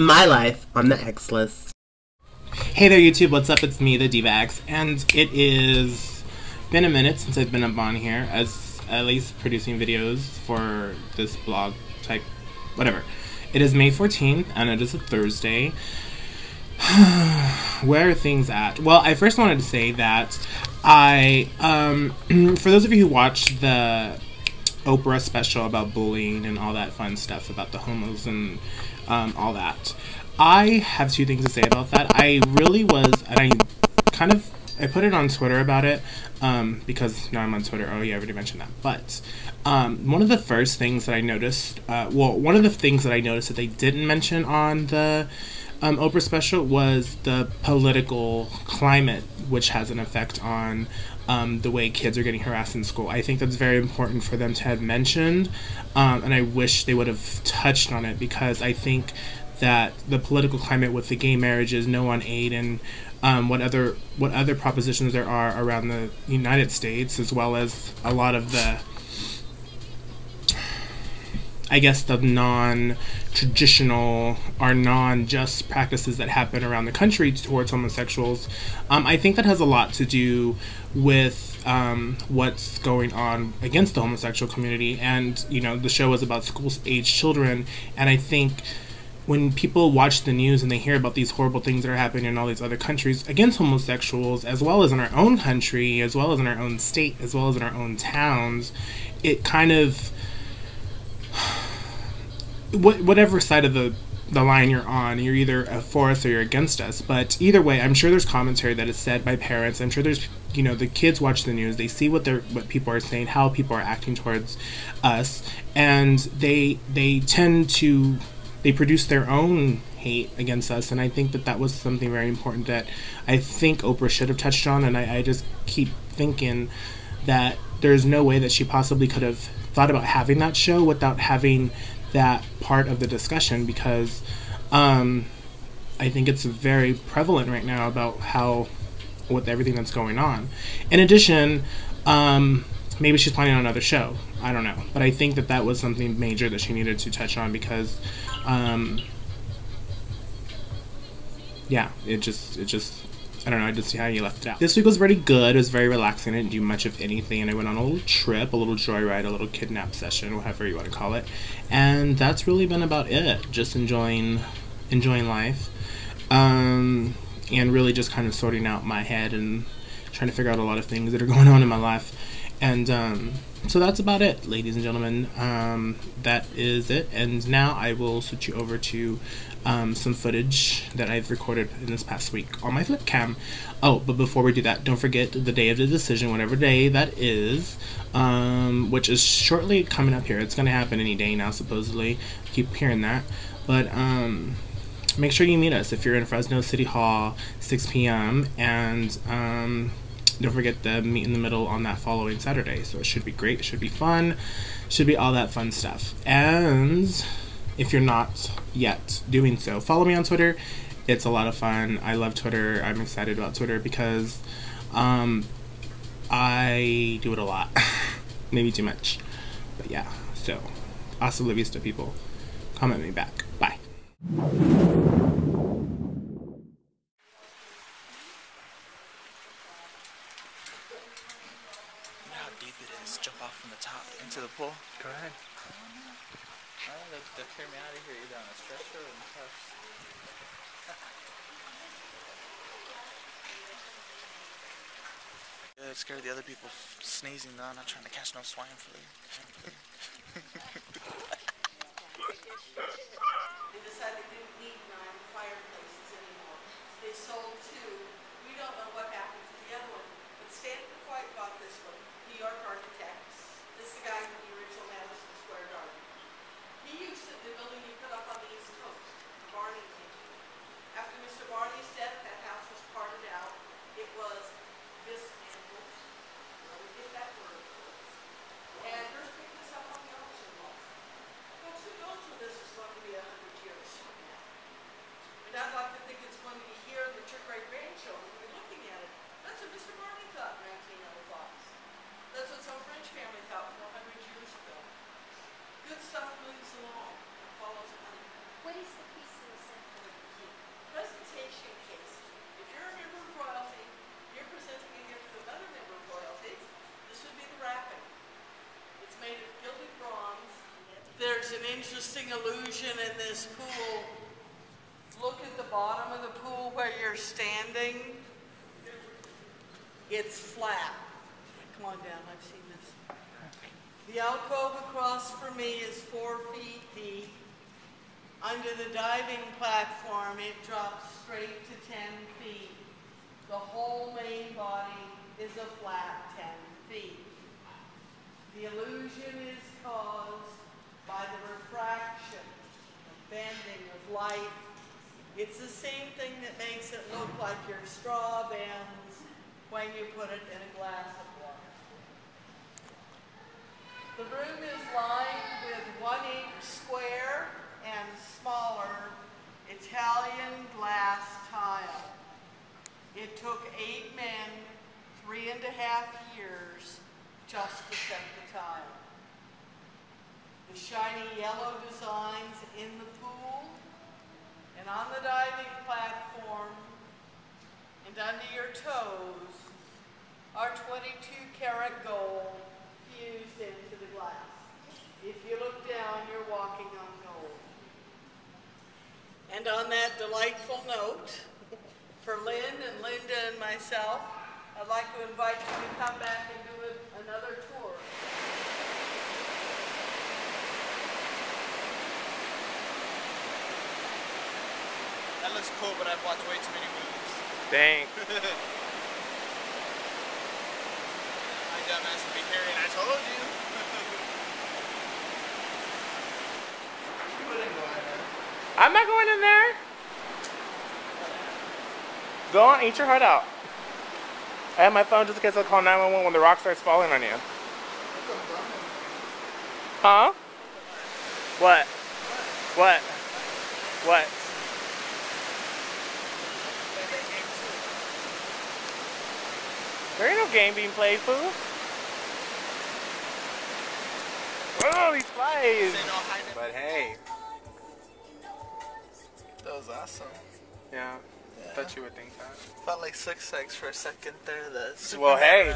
My life on the X list. Hey there YouTube, what's up? It's me, the Diva X, and it is been a minute since I've been up on here, as at least producing videos for this blog type, whatever. It is May 14th, and it is a Thursday. Where are things at? Well, I first wanted to say that for those of you who watched the Oprah special about bullying and all that fun stuff about the homos and all that, I have two things to say about that. I really was, and I put it on Twitter about it, because now I'm on Twitter. Oh yeah, I already mentioned that. But one of the first things that I noticed, one of the things that I noticed that they didn't mention on the Oprah special was the political climate, which has an effect on the way kids are getting harassed in school. I think that's very important for them to have mentioned, and I wish they would have touched on it, because I think that the political climate with the gay marriages, no on aid, and what other propositions there are around the United States, as well as a lot of the, I guess, the non-traditional or non-just practices that happen around the country towards homosexuals. I think that has a lot to do with what's going on against the homosexual community. And, you know, the show was about school-age children, and I think when people watch the news and they hear about these horrible things that are happening in all these other countries against homosexuals, as well as in our own country, as well as in our own state, as well as in our own towns, it kind of, whatever side of the line you're on, you're either for us or you're against us. But either way, I'm sure there's commentary that is said by parents. I'm sure there's, you know, the kids watch the news, they see what people are saying, how people are acting towards us, and they tend to, they produce their own hate against us. And I think that was something very important that I think Oprah should have touched on. And I just keep thinking that there's no way that she possibly could have thought about having that show without having that part of the discussion, because I think it's very prevalent right now about with everything that's going on. In addition, maybe she's planning on another show. I don't know. But I think that was something major that she needed to touch on, because yeah, it just I don't know, I just see how you left it out. This week was pretty good. It was very relaxing. I didn't do much of anything, and I went on a little trip, a little joyride, a little kidnap session, whatever you want to call it. And that's really been about it. Just enjoying life, and really just kind of sorting out my head and trying to figure out a lot of things that are going on in my life. And so that's about it, ladies and gentlemen. That is it. And now I will switch you over to some footage that I've recorded in this past week on my flip cam. Oh, but before we do that, don't forget the day of the decision, whatever day that is, which is shortly coming up here. It's going to happen any day now, supposedly. Keep hearing that. But make sure you meet us if you're in Fresno City Hall, 6 p.m. And don't forget the meet in the middle on that following Saturday. So it should be great. It should be fun. Should be all that fun stuff. And if you're not yet doing so, follow me on Twitter. It's a lot of fun. I love Twitter. I'm excited about Twitter because I do it a lot. Maybe too much. But yeah. So, hasta la vista, people. Comment me back. Bye. Jump off from the top into the pool. Go ahead. They'll carry me out of here either on a stretcher or in cuffs. It scared the other people sneezing though. I'm not trying to catch no swine flu. They decided they didn't need 9 fireplaces anymore. They sold 2. We don't know what happened to the other one. But Stanford White bought this one. New York architects. This is the guy from the original Madison Square Garden. He used the building he put up on the East Coast, Barney's used it. After Mr. Barney's death, that house was parted out. It was dismantled. We get that word. And Hearst picked this up on the auction block. Folks, who knows when this is going to be 100 years from now? And I'd like to think it's going to be here in the great-grandchildren will be looking at it. That's what Mr. Barney thought in 1905. That's what some French family thought 400 years ago. Good stuff moves along and follows money. What is the piece in the center? interesting illusion in this pool. Look at the bottom of the pool where you're standing. It's flat. Come on down, I've seen this. The alcove across from me is 4 feet deep. Under the diving platform, it drops straight to 10 feet. The whole main body is a flat 10 feet. The illusion is caused by the refraction, the bending of light. It's the same thing that makes it look like your straw bends when you put it in a glass of water. The room is lined with 1-inch square and smaller Italian glass tile. It took 8 men 3.5 years just to set the tile. The shiny yellow designs in the pool and on the diving platform and under your toes are 22-karat gold fused into the glass. If you look down, you're walking on gold. And on that delightful note, for Lynn and Linda and myself, I'd like to invite you to come back and do another tour. That looks cool, but I've watched way too many movies. Thanks. My dumbass would be hearing, I told you. You wouldn't go in there. I'm not going in there. Go on, eat your heart out. I have my phone just in case I call 911 when the rock starts falling on you. Huh? What? What? What? There ain't no game being played, fool. Oh, these flies. But hey. That was awesome. Yeah. Thought you would think that. Felt like 6'6" for a second there. Well, hey.